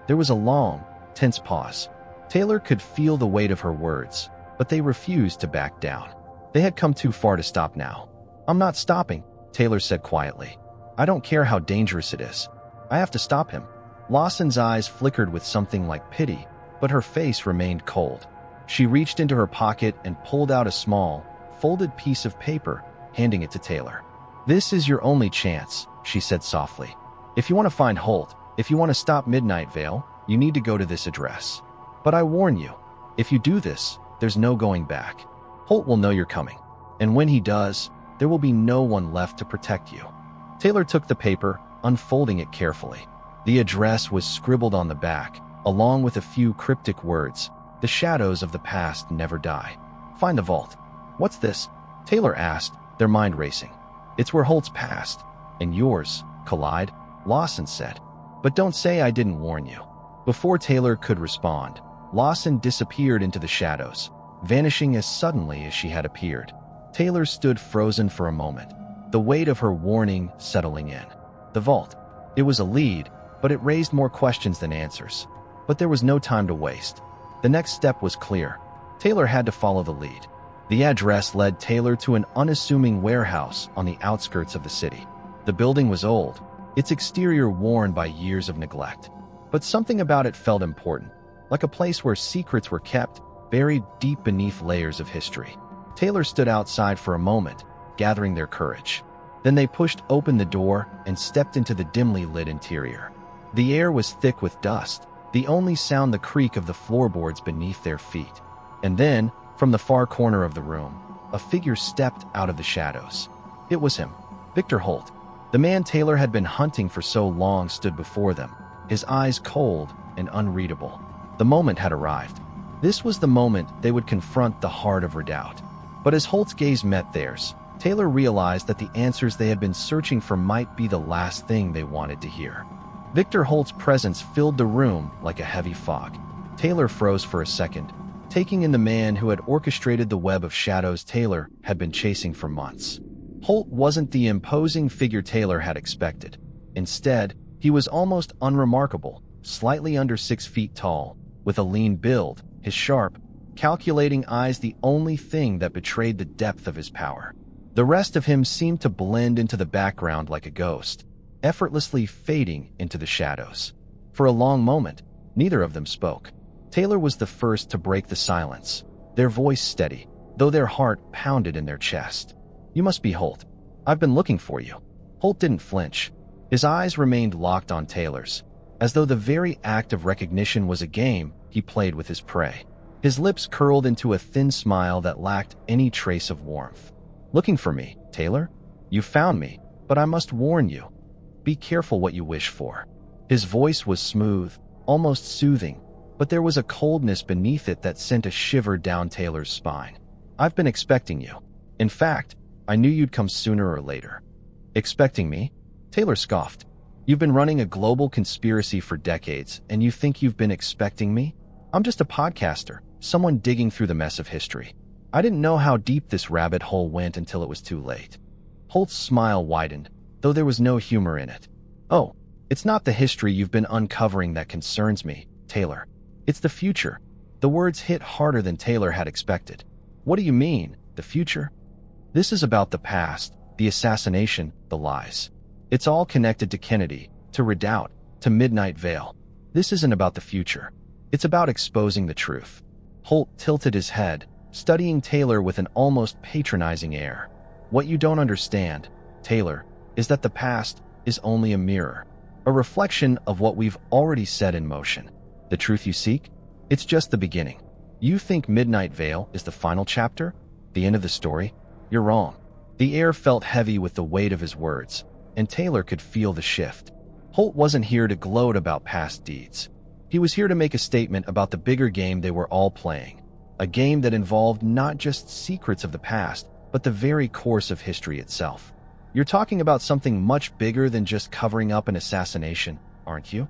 There was a long, tense pause. Taylor could feel the weight of her words, but they refused to back down. They had come too far to stop now. "I'm not stopping," Taylor said quietly. "I don't care how dangerous it is. I have to stop him." Lawson's eyes flickered with something like pity, but her face remained cold. She reached into her pocket and pulled out a small, folded piece of paper, handing it to Taylor. "This is your only chance," she said softly. "If you want to find Holt, if you want to stop Midnight Vale, you need to go to this address. But I warn you, if you do this, there's no going back. Holt will know you're coming, and when he does, there will be no one left to protect you." Taylor took the paper, unfolding it carefully. The address was scribbled on the back, along with a few cryptic words. "The shadows of the past never die. Find the vault." "What's this?" Taylor asked, their mind racing. "It's where Holt's past, and yours, collide," Lawson said. "But don't say I didn't warn you." Before Taylor could respond, Lawson disappeared into the shadows, vanishing as suddenly as she had appeared. Taylor stood frozen for a moment, the weight of her warning settling in. The vault. It was a lead, but it raised more questions than answers. But there was no time to waste. The next step was clear. Taylor had to follow the lead. The address led Taylor to an unassuming warehouse on the outskirts of the city. The building was old, its exterior worn by years of neglect. But something about it felt important, like a place where secrets were kept, buried deep beneath layers of history. Taylor stood outside for a moment, gathering their courage. Then they pushed open the door and stepped into the dimly lit interior. The air was thick with dust, the only sound the creak of the floorboards beneath their feet. And then, from the far corner of the room, a figure stepped out of the shadows. It was him, Victor Holt. The man Taylor had been hunting for so long stood before them, his eyes cold and unreadable. The moment had arrived. This was the moment they would confront the heart of Redoubt. But as Holt's gaze met theirs, Taylor realized that the answers they had been searching for might be the last thing they wanted to hear. Victor Holt's presence filled the room like a heavy fog. Taylor froze for a second, taking in the man who had orchestrated the web of shadows Taylor had been chasing for months. Holt wasn't the imposing figure Taylor had expected. Instead, he was almost unremarkable, slightly under 6 feet tall, with a lean build, his sharp, calculating eyes the only thing that betrayed the depth of his power. The rest of him seemed to blend into the background like a ghost, effortlessly fading into the shadows. For a long moment, neither of them spoke. Taylor was the first to break the silence, their voice steady, though their heart pounded in their chest. "You must be Holt. I've been looking for you." Holt didn't flinch. His eyes remained locked on Taylor's, as though the very act of recognition was a game he played with his prey. His lips curled into a thin smile that lacked any trace of warmth. "Looking for me, Taylor? You found me, but I must warn you. Be careful what you wish for." His voice was smooth, almost soothing, but there was a coldness beneath it that sent a shiver down Taylor's spine. "I've been expecting you. In fact, I knew you'd come sooner or later." "Expecting me?" Taylor scoffed. You've been running a global conspiracy for decades, and you think you've been expecting me? I'm just a podcaster, someone digging through the mess of history. I didn't know how deep this rabbit hole went until it was too late. Holt's smile widened, though there was no humor in it. Oh, it's not the history you've been uncovering that concerns me, Taylor. It's the future. The words hit harder than Taylor had expected. What do you mean, the future? This is about the past, the assassination, the lies. It's all connected to Kennedy, to Redoubt, to Midnight Vale. This isn't about the future. It's about exposing the truth. Holt tilted his head, studying Taylor with an almost patronizing air. What you don't understand, Taylor, is that the past is only a mirror, a reflection of what we've already set in motion. The truth you seek? It's just the beginning. You think Midnight Vale is the final chapter? The end of the story? You're wrong. The air felt heavy with the weight of his words, and Taylor could feel the shift. Holt wasn't here to gloat about past deeds. He was here to make a statement about the bigger game they were all playing, a game that involved not just secrets of the past, but the very course of history itself. You're talking about something much bigger than just covering up an assassination, aren't you?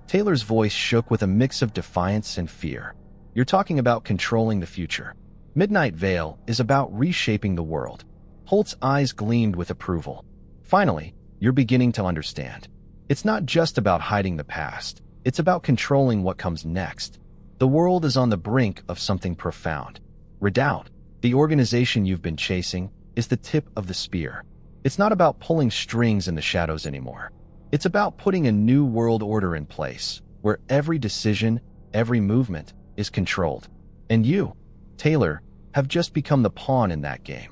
Taylor's voice shook with a mix of defiance and fear. You're talking about controlling the future. Midnight Vale is about reshaping the world. Holt's eyes gleamed with approval. Finally, you're beginning to understand. It's not just about hiding the past. It's about controlling what comes next. The world is on the brink of something profound. Redoubt, the organization you've been chasing, is the tip of the spear. It's not about pulling strings in the shadows anymore. It's about putting a new world order in place, where every decision, every movement, is controlled. And you, Taylor, have just become the pawn in that game.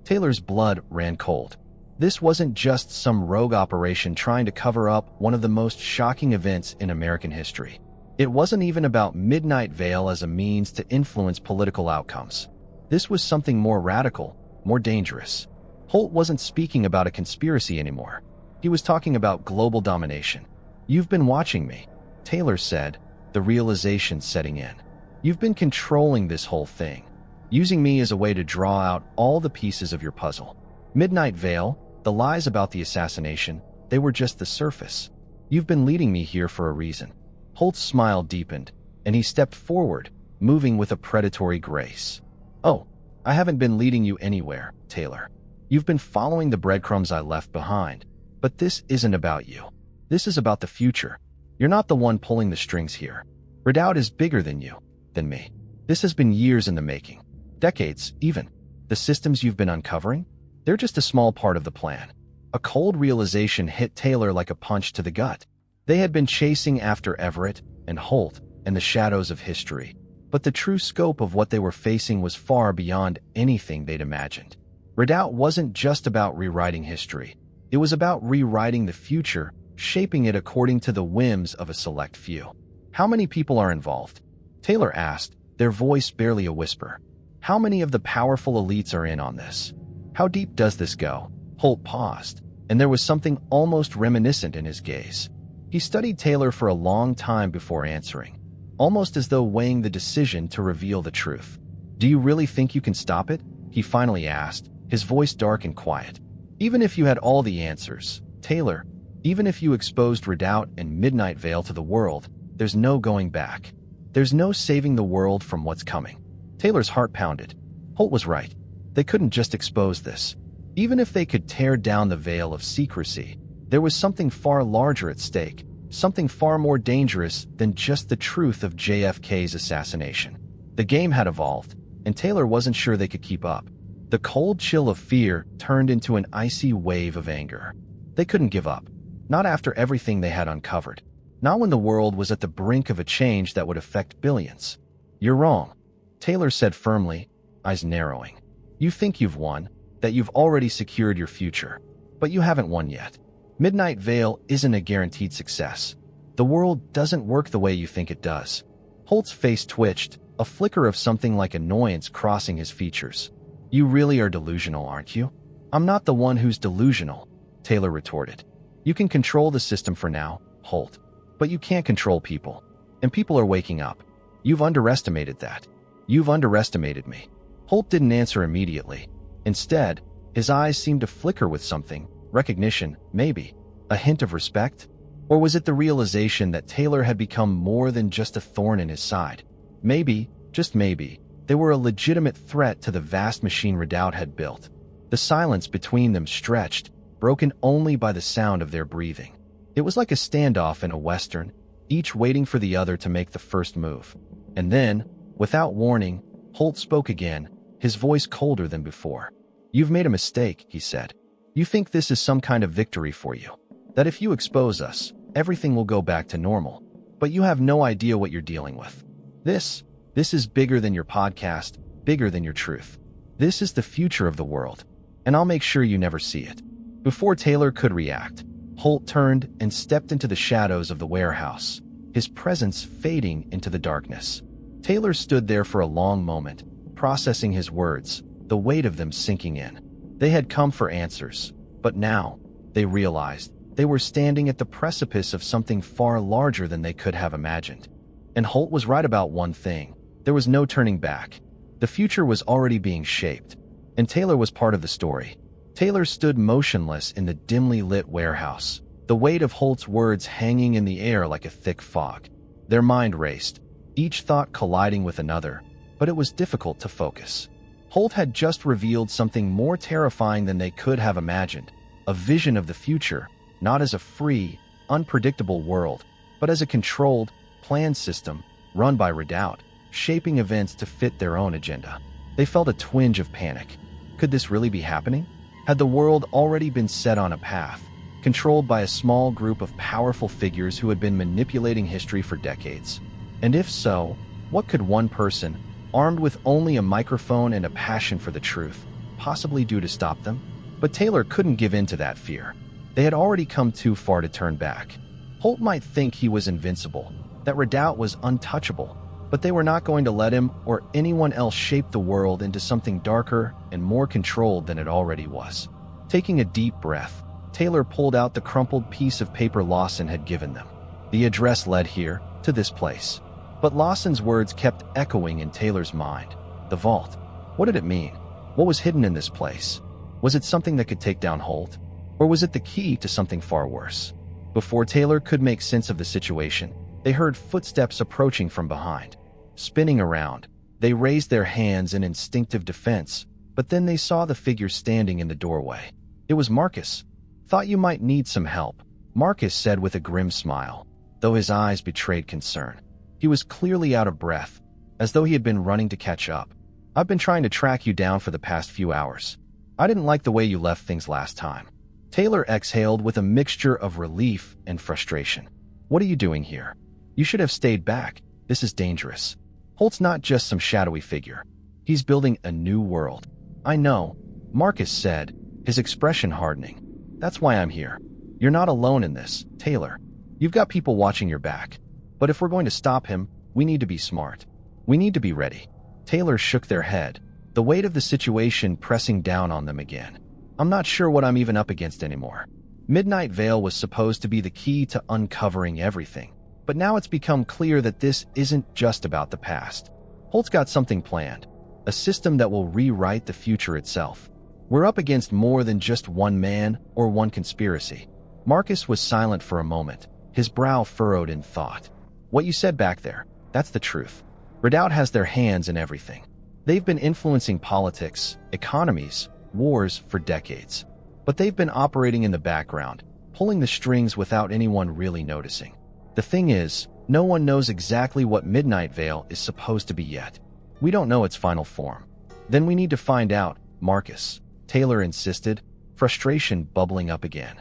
Taylor's blood ran cold. This wasn't just some rogue operation trying to cover up one of the most shocking events in American history. It wasn't even about Midnight Vale as a means to influence political outcomes. This was something more radical, more dangerous. Holt wasn't speaking about a conspiracy anymore. He was talking about global domination. You've been watching me, Taylor said, the realization setting in. You've been controlling this whole thing, using me as a way to draw out all the pieces of your puzzle. Midnight Vale, the lies about the assassination, they were just the surface. You've been leading me here for a reason. Holt's smile deepened, and he stepped forward, moving with a predatory grace. Oh, I haven't been leading you anywhere, Taylor. You've been following the breadcrumbs I left behind. But this isn't about you. This is about the future. You're not the one pulling the strings here. Redoubt is bigger than you, than me. This has been years in the making. Decades, even. The systems you've been uncovering? They're just a small part of the plan. A cold realization hit Taylor like a punch to the gut. They had been chasing after Everett and Holt and the shadows of history, but the true scope of what they were facing was far beyond anything they'd imagined. Redoubt wasn't just about rewriting history. It was about rewriting the future, shaping it according to the whims of a select few. How many people are involved? Taylor asked, their voice barely a whisper. How many of the powerful elites are in on this? How deep does this go? Holt paused, and there was something almost reminiscent in his gaze. He studied Taylor for a long time before answering, almost as though weighing the decision to reveal the truth. Do you really think you can stop it? He finally asked, his voice dark and quiet. Even if you had all the answers, Taylor, even if you exposed Redoubt and Midnight Vale to the world, there's no going back. There's no saving the world from what's coming. Taylor's heart pounded. Holt was right. They couldn't just expose this. Even if they could tear down the veil of secrecy, there was something far larger at stake, something far more dangerous than just the truth of JFK's assassination. The game had evolved, and Taylor wasn't sure they could keep up. The cold chill of fear turned into an icy wave of anger. They couldn't give up. Not after everything they had uncovered. Not when the world was at the brink of a change that would affect billions. You're wrong, Taylor said firmly, eyes narrowing. You think you've won, that you've already secured your future. But you haven't won yet. Midnight Vale isn't a guaranteed success. The world doesn't work the way you think it does. Holt's face twitched, a flicker of something like annoyance crossing his features. You really are delusional, aren't you? I'm not the one who's delusional, Taylor retorted. You can control the system for now, Holt. But you can't control people. And people are waking up. You've underestimated that. You've underestimated me. Holt didn't answer immediately. Instead, his eyes seemed to flicker with something. Recognition, maybe. A hint of respect? Or was it the realization that Taylor had become more than just a thorn in his side? Maybe, just maybe, they were a legitimate threat to the vast machine Redoubt had built. The silence between them stretched, broken only by the sound of their breathing. It was like a standoff in a western, each waiting for the other to make the first move. And then, without warning, Holt spoke again, his voice colder than before. "You've made a mistake," he said. "You think this is some kind of victory for you. That if you expose us, everything will go back to normal. But you have no idea what you're dealing with. This is bigger than your podcast, bigger than your truth. This is the future of the world, and I'll make sure you never see it." Before Taylor could react, Holt turned and stepped into the shadows of the warehouse, his presence fading into the darkness. Taylor stood there for a long moment, processing his words, the weight of them sinking in. They had come for answers, but now, they realized, they were standing at the precipice of something far larger than they could have imagined. And Holt was right about one thing. There was no turning back. The future was already being shaped, and Taylor was part of the story. Taylor stood motionless in the dimly lit warehouse, the weight of Holt's words hanging in the air like a thick fog. Their mind raced, each thought colliding with another, but it was difficult to focus. Holt had just revealed something more terrifying than they could have imagined, a vision of the future, not as a free, unpredictable world, but as a controlled, planned system run by Redoubt, shaping events to fit their own agenda. They felt a twinge of panic. Could this really be happening? Had the world already been set on a path, controlled by a small group of powerful figures who had been manipulating history for decades? And if so, what could one person, armed with only a microphone and a passion for the truth, possibly do to stop them? But Taylor couldn't give in to that fear. They had already come too far to turn back. Holt might think he was invincible, that Redoubt was untouchable, but they were not going to let him or anyone else shape the world into something darker and more controlled than it already was. Taking a deep breath, Taylor pulled out the crumpled piece of paper Lawson had given them. The address led here, to this place. But Lawson's words kept echoing in Taylor's mind. The vault. What did it mean? What was hidden in this place? Was it something that could take down Holt? Or was it the key to something far worse? Before Taylor could make sense of the situation, they heard footsteps approaching from behind. Spinning around, they raised their hands in instinctive defense, but then they saw the figure standing in the doorway. It was Marcus. "Thought you might need some help," Marcus said with a grim smile, though his eyes betrayed concern. He was clearly out of breath, as though he had been running to catch up. "I've been trying to track you down for the past few hours. I didn't like the way you left things last time." Taylor exhaled with a mixture of relief and frustration. "What are you doing here? You should have stayed back. This is dangerous. Holt's not just some shadowy figure. He's building a new world." "I know," Marcus said, his expression hardening. "That's why I'm here. You're not alone in this, Taylor. You've got people watching your back. But if we're going to stop him, we need to be smart. We need to be ready." Taylor shook their head, the weight of the situation pressing down on them again. "I'm not sure what I'm even up against anymore. Midnight Veil was supposed to be the key to uncovering everything. But now it's become clear that this isn't just about the past. Holt's got something planned, a system that will rewrite the future itself. We're up against more than just one man or one conspiracy." Marcus was silent for a moment, his brow furrowed in thought. "What you said back there, that's the truth. Redoubt has their hands in everything. They've been influencing politics, economies, wars for decades. But they've been operating in the background, pulling the strings without anyone really noticing. The thing is, no one knows exactly what Midnight Veil is supposed to be yet. We don't know its final form." "Then we need to find out, Marcus," Taylor insisted, frustration bubbling up again.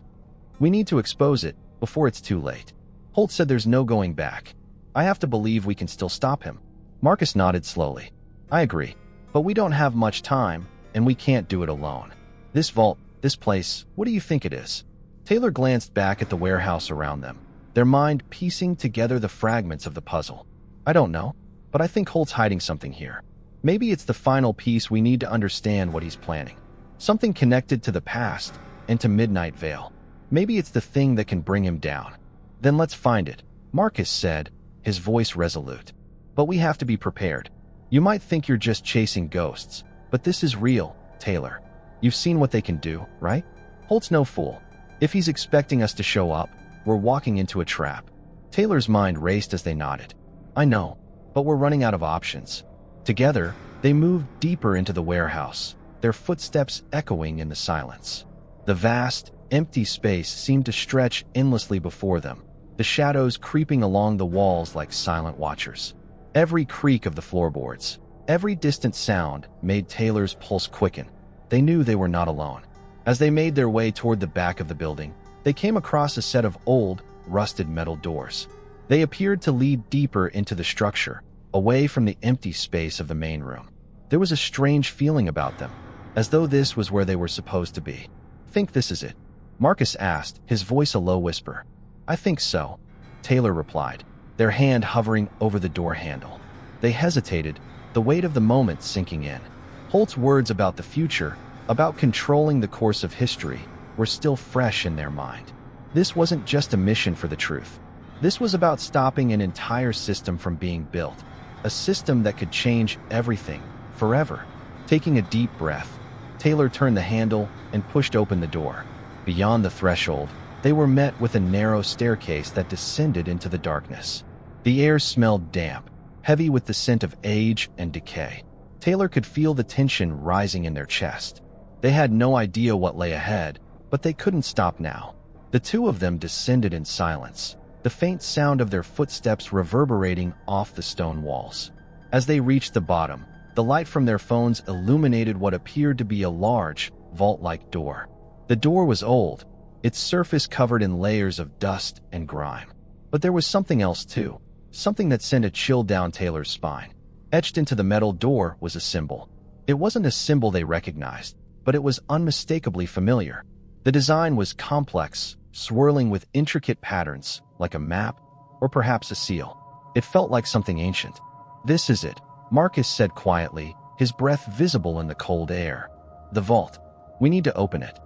"We need to expose it before it's too late." Holt said there's no going back. "I have to believe we can still stop him." Marcus nodded slowly. "I agree, but we don't have much time, and we can't do it alone. This vault, this place, what do you think it is?" Taylor glanced back at the warehouse around them, their mind piecing together the fragments of the puzzle. "I don't know, but I think Holt's hiding something here. Maybe it's the final piece we need to understand what he's planning. Something connected to the past and to Midnight Veil. Maybe it's the thing that can bring him down." "Then let's find it," Marcus said, his voice resolute. "But we have to be prepared. You might think you're just chasing ghosts, but this is real, Taylor. You've seen what they can do, right? Holt's no fool. If he's expecting us to show up, we're walking into a trap." Taylor's mind raced as they nodded. "I know, but we're running out of options." Together, they moved deeper into the warehouse, their footsteps echoing in the silence. The vast, empty space seemed to stretch endlessly before them, the shadows creeping along the walls like silent watchers. Every creak of the floorboards, every distant sound made Taylor's pulse quicken. They knew they were not alone. As they made their way toward the back of the building, they came across a set of old, rusted metal doors. They appeared to lead deeper into the structure, away from the empty space of the main room. There was a strange feeling about them, as though this was where they were supposed to be. "Think this is it?" Marcus asked, his voice a low whisper. "I think so," Taylor replied, their hand hovering over the door handle. They hesitated, the weight of the moment sinking in. Holt's words about the future, about controlling the course of history, were still fresh in their mind. This wasn't just a mission for the truth. This was about stopping an entire system from being built, a system that could change everything, forever. Taking a deep breath, Taylor turned the handle and pushed open the door. Beyond the threshold, they were met with a narrow staircase that descended into the darkness. The air smelled damp, heavy with the scent of age and decay. Taylor could feel the tension rising in their chest. They had no idea what lay ahead, but they couldn't stop now. The two of them descended in silence, the faint sound of their footsteps reverberating off the stone walls. As they reached the bottom, the light from their phones illuminated what appeared to be a large, vault-like door. The door was old, its surface covered in layers of dust and grime. But there was something else too, something that sent a chill down Taylor's spine. Etched into the metal door was a symbol. It wasn't a symbol they recognized, but it was unmistakably familiar. The design was complex, swirling with intricate patterns, like a map, or perhaps a seal. It felt like something ancient. "This is it," Marcus said quietly, his breath visible in the cold air. "The vault. We need to open it."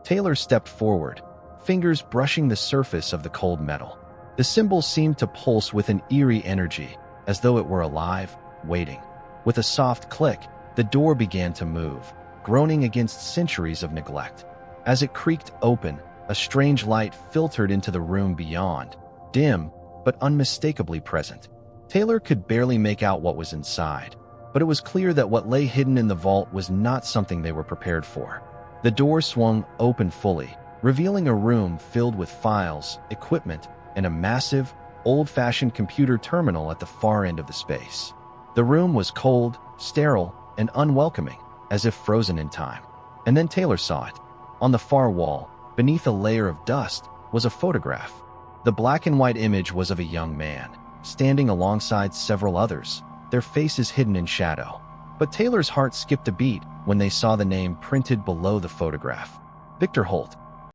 Taylor stepped forward, fingers brushing the surface of the cold metal. The symbol seemed to pulse with an eerie energy, as though it were alive, waiting. With a soft click, the door began to move, groaning against centuries of neglect. As it creaked open, a strange light filtered into the room beyond, dim but unmistakably present. Taylor could barely make out what was inside, but it was clear that what lay hidden in the vault was not something they were prepared for. The door swung open fully, revealing a room filled with files, equipment, and a massive, old-fashioned computer terminal at the far end of the space. The room was cold, sterile, and unwelcoming, as if frozen in time. And then Taylor saw it. On the far wall, beneath a layer of dust, was a photograph. The black and white image was of a young man, standing alongside several others, their faces hidden in shadow. But Taylor's heart skipped a beat when they saw the name printed below the photograph. Victor Holt.